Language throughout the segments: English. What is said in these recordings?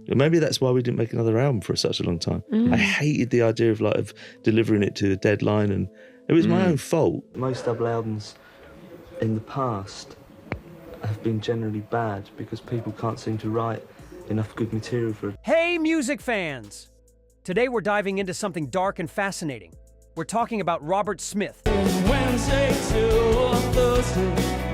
Maybe that's why we didn't make another album for such a long time. I hated the idea of delivering it to a deadline, and it was my own fault. Most double albums in the past have been generally bad because people can't seem to write enough good material for it. Hey, music fans! Today we're diving into something dark and fascinating. We're talking about Robert Smith. Wednesday to Thursday,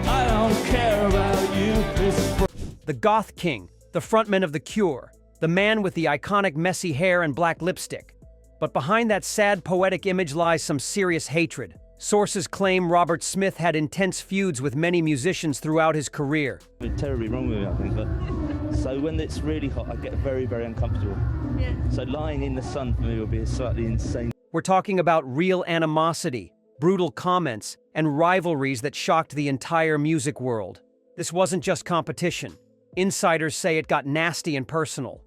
I don't care about you. The Goth King, the frontman of The Cure, the man with the iconic messy hair and black lipstick. But behind that sad, poetic image lies some serious hatred. Sources claim Robert Smith had intense feuds with many musicians throughout his career. It's terribly wrong with me, I think, but so when it's really hot, I get very, very uncomfortable. Yeah. So lying in the sun for me will be a slightly insane. We're talking about real animosity, brutal comments, and rivalries that shocked the entire music world. This wasn't just competition. Insiders say it got nasty and personal.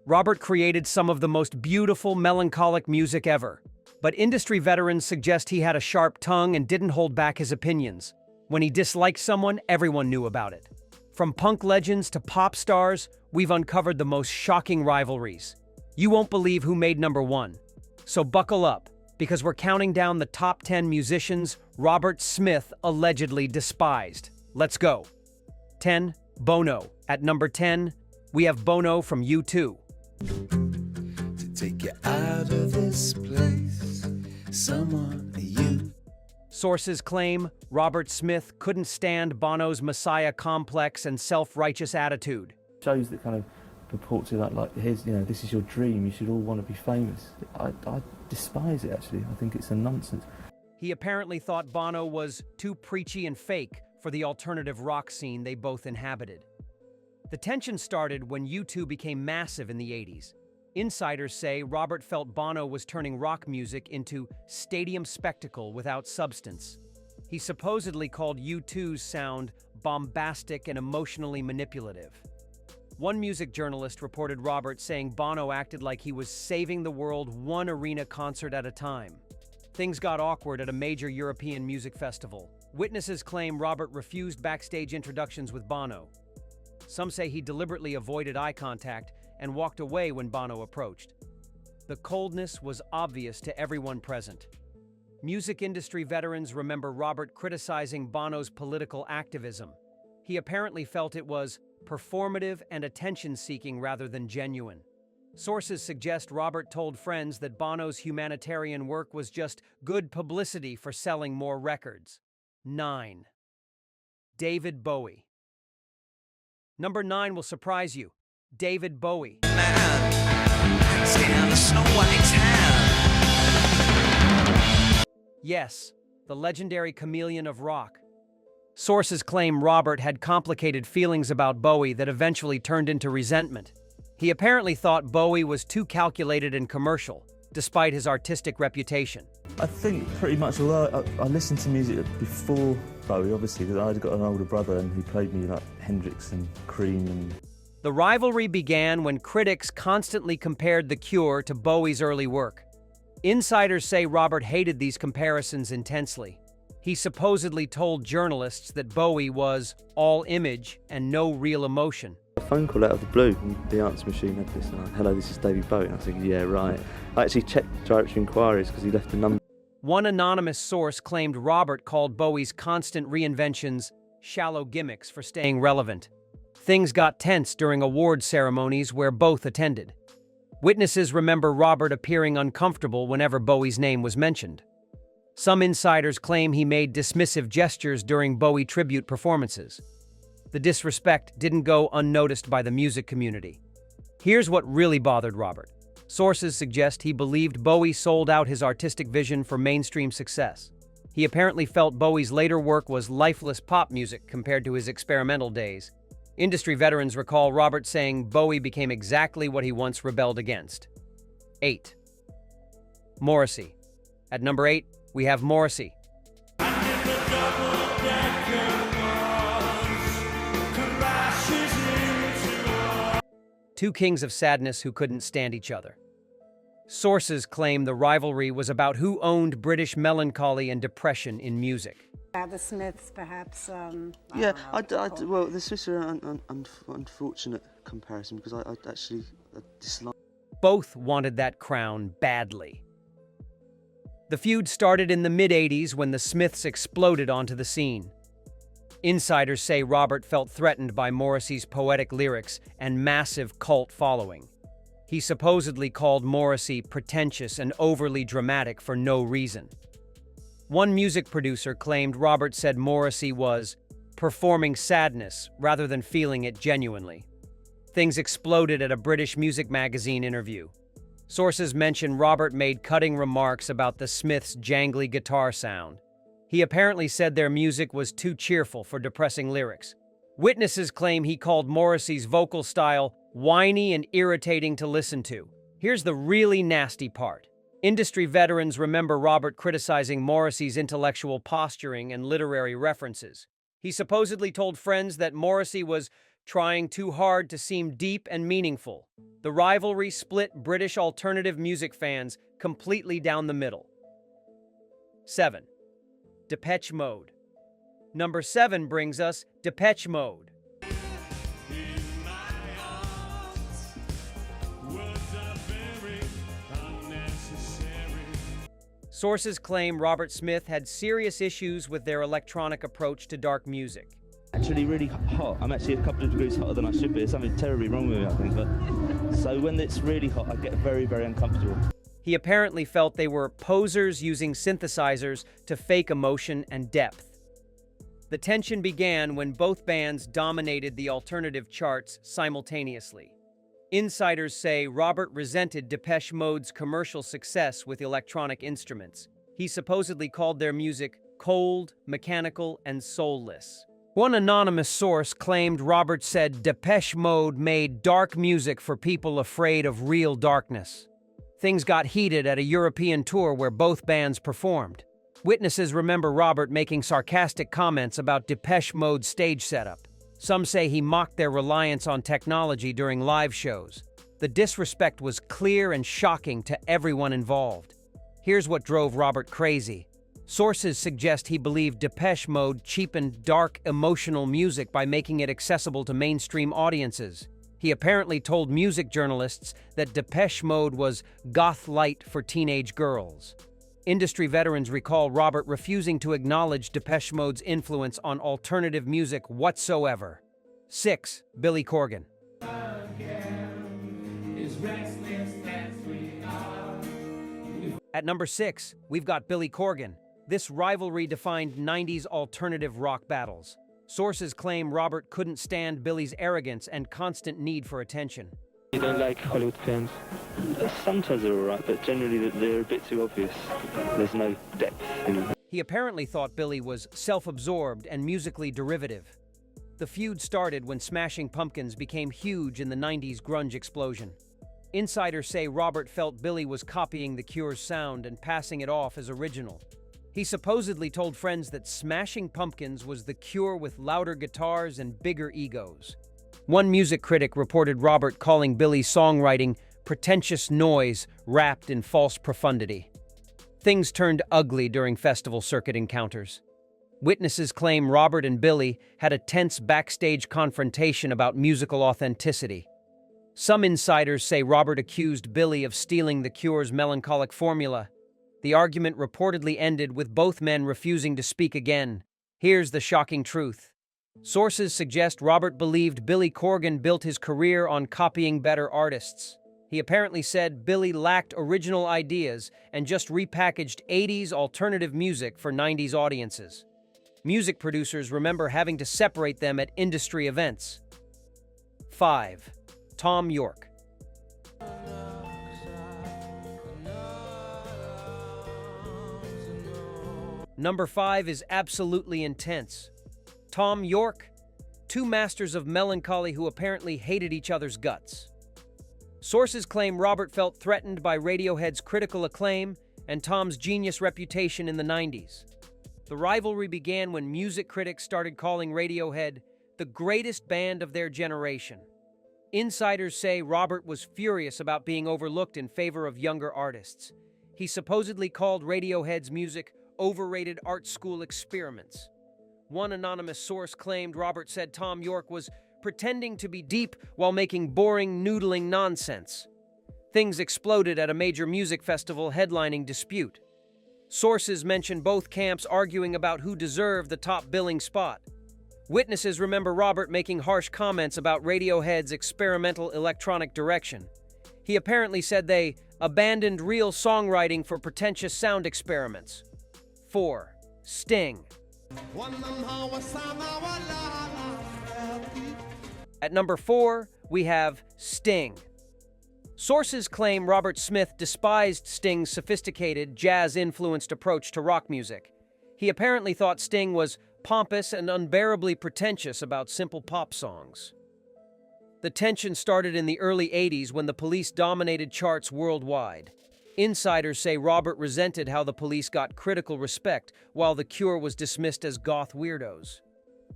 Robert created some of the most beautiful, melancholic music ever. But industry veterans suggest he had a sharp tongue and didn't hold back his opinions. When he disliked someone, everyone knew about it. From punk legends to pop stars, we've uncovered the most shocking rivalries. You won't believe who made number one. So buckle up, because we're counting down the top 10 musicians Robert Smith allegedly despised. Let's go. 10. Bono. At number 10, we have Bono from U2. To take you out of this place, someone you. Sources claim Robert Smith couldn't stand Bono's Messiah complex and self-righteous attitude. Shows that kind of purport to like here's, this is your dream, you should all want to be famous. I despise it, actually. I think it's a nonsense. He apparently thought Bono was too preachy and fake for the alternative rock scene they both inhabited. The tension started when U2 became massive in the 80s. Insiders say Robert felt Bono was turning rock music into stadium spectacle without substance. He supposedly called U2's sound bombastic and emotionally manipulative. One music journalist reported Robert saying Bono acted like he was saving the world one arena concert at a time. Things got awkward at a major European music festival. Witnesses claim Robert refused backstage introductions with Bono. Some say he deliberately avoided eye contact and walked away when Bono approached. The coldness was obvious to everyone present. Music industry veterans remember Robert criticizing Bono's political activism. He apparently felt it was performative and attention-seeking rather than genuine. Sources suggest Robert told friends that Bono's humanitarian work was just good publicity for selling more records. 9. David Bowie. Number 9 will surprise you. David Bowie. Yes, the legendary chameleon of rock. Sources claim Robert had complicated feelings about Bowie that eventually turned into resentment. He apparently thought Bowie was too calculated and commercial, despite his artistic reputation. I think pretty much, although I listened to music before Bowie, obviously, because I'd got an older brother and he played me like Hendrix and Cream and... The rivalry began when critics constantly compared The Cure to Bowie's early work. Insiders say Robert hated these comparisons intensely. He supposedly told journalists that Bowie was all image and no real emotion. A phone call out of the blue, and the answer machine had this, hello, this is David Bowie. And I was thinking, yeah, right. I actually checked directory inquiries because he left a number. One anonymous source claimed Robert called Bowie's constant reinventions shallow gimmicks for staying relevant. Things got tense during award ceremonies where both attended. Witnesses remember Robert appearing uncomfortable whenever Bowie's name was mentioned. Some insiders claim he made dismissive gestures during Bowie tribute performances. The disrespect didn't go unnoticed by the music community. Here's what really bothered Robert. Sources suggest he believed Bowie sold out his artistic vision for mainstream success. He apparently felt Bowie's later work was lifeless pop music compared to his experimental days. Industry veterans recall Robert saying Bowie became exactly what he once rebelled against. 8. Morrissey. At number 8, we have Morrissey. Two kings of sadness who couldn't stand each other. Sources claim the rivalry was about who owned British melancholy and depression in music. The Smiths, perhaps. Well, the Smiths are an unfortunate comparison because I actually Both wanted that crown badly. The feud started in the mid-'80s when the Smiths exploded onto the scene. Insiders say Robert felt threatened by Morrissey's poetic lyrics and massive cult following. He supposedly called Morrissey pretentious and overly dramatic for no reason. One music producer claimed Robert said Morrissey was performing sadness rather than feeling it genuinely. Things exploded at a British music magazine interview. Sources mention Robert made cutting remarks about the Smiths' jangly guitar sound. He apparently said their music was too cheerful for depressing lyrics. Witnesses claim he called Morrissey's vocal style whiny and irritating to listen to. Here's the really nasty part. Industry veterans remember Robert criticizing Morrissey's intellectual posturing and literary references. He supposedly told friends that Morrissey was trying too hard to seem deep and meaningful. The Rivalry split British alternative music fans completely down the middle. 7. Depeche Mode. Number 7 brings us Depeche Mode. Sources claim Robert Smith had serious issues with their electronic approach to dark music. Actually really hot. I'm actually a couple of degrees hotter than I should be. There's something terribly wrong with me, I think. But so when it's really hot, I get very, very uncomfortable. He apparently felt they were posers using synthesizers to fake emotion and depth. The tension began when both bands dominated the alternative charts simultaneously. Insiders say Robert resented Depeche Mode's commercial success with electronic instruments. He supposedly called their music cold, mechanical, and soulless. One anonymous source claimed Robert said Depeche Mode made dark music for people afraid of real darkness. Things got heated at a European tour where both bands performed. Witnesses remember Robert making sarcastic comments about Depeche Mode's stage setup. Some say he mocked their reliance on technology during live shows. The disrespect was clear and shocking to everyone involved. Here's what drove Robert crazy. Sources suggest he believed Depeche Mode cheapened dark, emotional music by making it accessible to mainstream audiences. He apparently told music journalists that Depeche Mode was goth light for teenage girls. Industry veterans recall Robert refusing to acknowledge Depeche Mode's influence on alternative music whatsoever. 6. Billy Corgan. At number 6, we've got Billy Corgan. This rivalry defined 90s alternative rock battles. Sources claim Robert couldn't stand Billy's arrogance and constant need for attention. You don't like Hollywood films? Sometimes they're alright, but generally they're a bit too obvious. There's no depth in them. He apparently thought Billy was self-absorbed and musically derivative. The feud started when Smashing Pumpkins became huge in the 90s grunge explosion. Insiders say Robert felt Billy was copying The Cure's sound and passing it off as original. He supposedly told friends that Smashing Pumpkins was The Cure with louder guitars and bigger egos. One music critic reported Robert calling Billy's songwriting pretentious noise wrapped in false profundity. Things turned ugly during festival circuit encounters. Witnesses claim Robert and Billy had a tense backstage confrontation about musical authenticity. Some insiders say Robert accused Billy of stealing The Cure's melancholic formula. The argument reportedly ended with both men refusing to speak again. Here's the shocking truth. Sources suggest Robert believed Billy Corgan built his career on copying better artists. He apparently said Billy lacked original ideas and just repackaged 80s alternative music for 90s audiences. Music producers remember having to separate them at industry events. 5. Thom Yorke. Number 5 is absolutely intense. Thom Yorke, two masters of melancholy who apparently hated each other's guts. Sources claim Robert felt threatened by Radiohead's critical acclaim and Thom's genius reputation in the 90s. The rivalry began when music critics started calling Radiohead the greatest band of their generation. Insiders say Robert was furious about being overlooked in favor of younger artists. He supposedly called Radiohead's music overrated art school experiments. One anonymous source claimed Robert said Thom Yorke was pretending to be deep while making boring, noodling nonsense. Things exploded at a major music festival headlining dispute. Sources mention both camps arguing about who deserved the top billing spot. Witnesses remember Robert making harsh comments about Radiohead's experimental electronic direction. He apparently said they abandoned real songwriting for pretentious sound experiments. 4. Sting. At number 4, we have Sting. Sources claim Robert Smith despised Sting's sophisticated, jazz-influenced approach to rock music. He apparently thought Sting was pompous and unbearably pretentious about simple pop songs. The tension started in the early 80s when the Police dominated charts worldwide. Insiders say Robert resented how the Police got critical respect, while The Cure was dismissed as goth weirdos.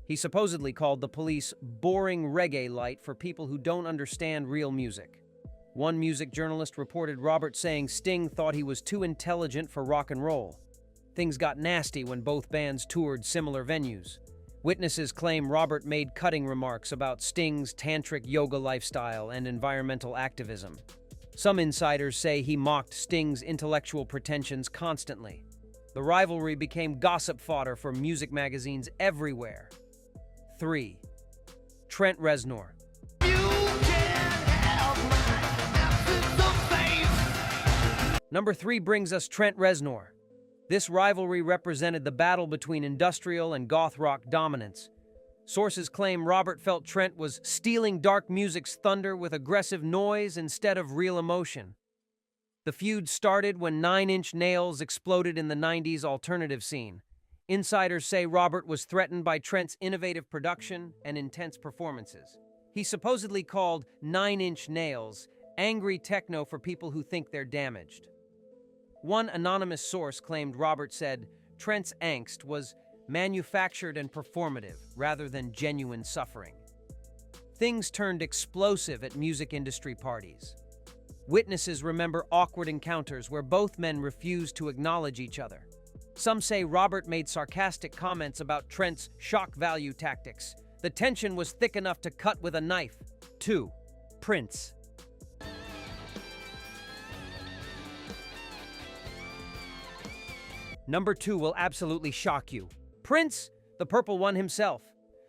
He supposedly called the Police boring reggae light for people who don't understand real music. One music journalist reported Robert saying Sting thought he was too intelligent for rock and roll. Things got nasty when both bands toured similar venues. Witnesses claim Robert made cutting remarks about Sting's tantric yoga lifestyle and environmental activism. Some insiders say he mocked Sting's intellectual pretensions constantly. The rivalry became gossip fodder for music magazines everywhere. 3. Trent Reznor. Number 3 brings us Trent Reznor. This rivalry represented the battle between industrial and goth rock dominance. Sources claim Robert felt Trent was stealing dark music's thunder with aggressive noise instead of real emotion. The feud started when 9 Inch Nails exploded in the 90s alternative scene. Insiders say Robert was threatened by Trent's innovative production and intense performances. He supposedly called 9 Inch Nails angry techno for people who think they're damaged. One anonymous source claimed Robert said Trent's angst was manufactured and performative rather than genuine suffering. Things turned explosive at music industry parties. Witnesses remember awkward encounters where both men refused to acknowledge each other. Some say Robert made sarcastic comments about Trent's shock value tactics. The tension was thick enough to cut with a knife. 2. Prince. Number 2 will absolutely shock you. Prince, the Purple One himself.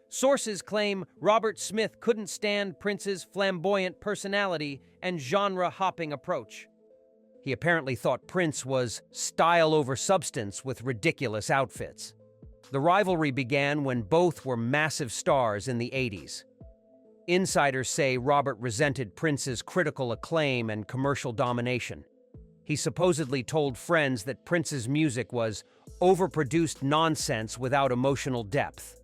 Sources claim Robert Smith couldn't stand Prince's flamboyant personality and genre-hopping approach. He apparently thought Prince was style over substance with ridiculous outfits. The rivalry began when both were massive stars in the 80s. Insiders say Robert resented Prince's critical acclaim and commercial domination. He supposedly told friends that Prince's music was overproduced nonsense without emotional depth.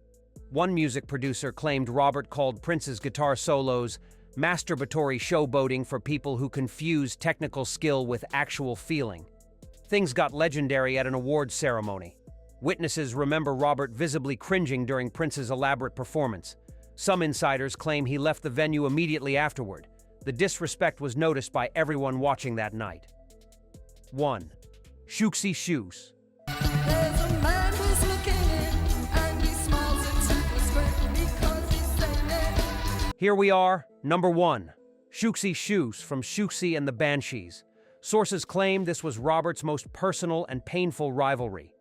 One music producer claimed Robert called Prince's guitar solos masturbatory showboating for people who confuse technical skill with actual feeling. Things got legendary at an awards ceremony. Witnesses remember Robert visibly cringing during Prince's elaborate performance. Some insiders claim he left the venue immediately afterward. The disrespect was noticed by everyone watching that night. 1. Siouxsie Shoes. Here we are, number 1. Siouxsie Shoes from Siouxsie and the Banshees. Sources claim this was Robert's most personal and painful rivalry.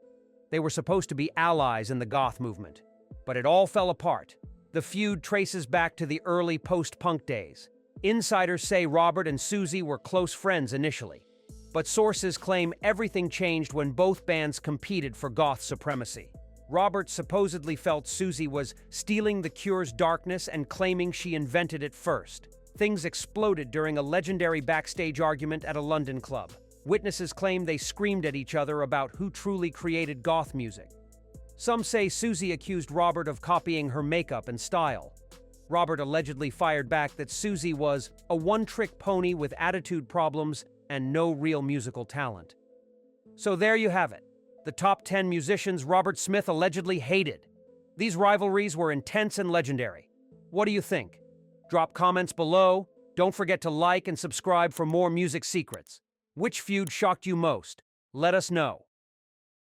They were supposed to be allies in the goth movement, but it all fell apart. The feud traces back to the early post-punk days. Insiders say Robert and Siouxsie were close friends initially, but sources claim everything changed when both bands competed for goth supremacy. Robert supposedly felt Siouxsie was stealing The Cure's darkness and claiming she invented it first. Things exploded during a legendary backstage argument at a London club. Witnesses claim they screamed at each other about who truly created goth music. Some say Siouxsie accused Robert of copying her makeup and style. Robert allegedly fired back that Siouxsie was a one-trick pony with attitude problems and no real musical talent. So there you have it. The top 10 musicians Robert Smith allegedly hated. These rivalries were intense and legendary. What do you think? Drop comments below. Don't forget to like and subscribe for more music secrets. Which feud shocked you most? Let us know.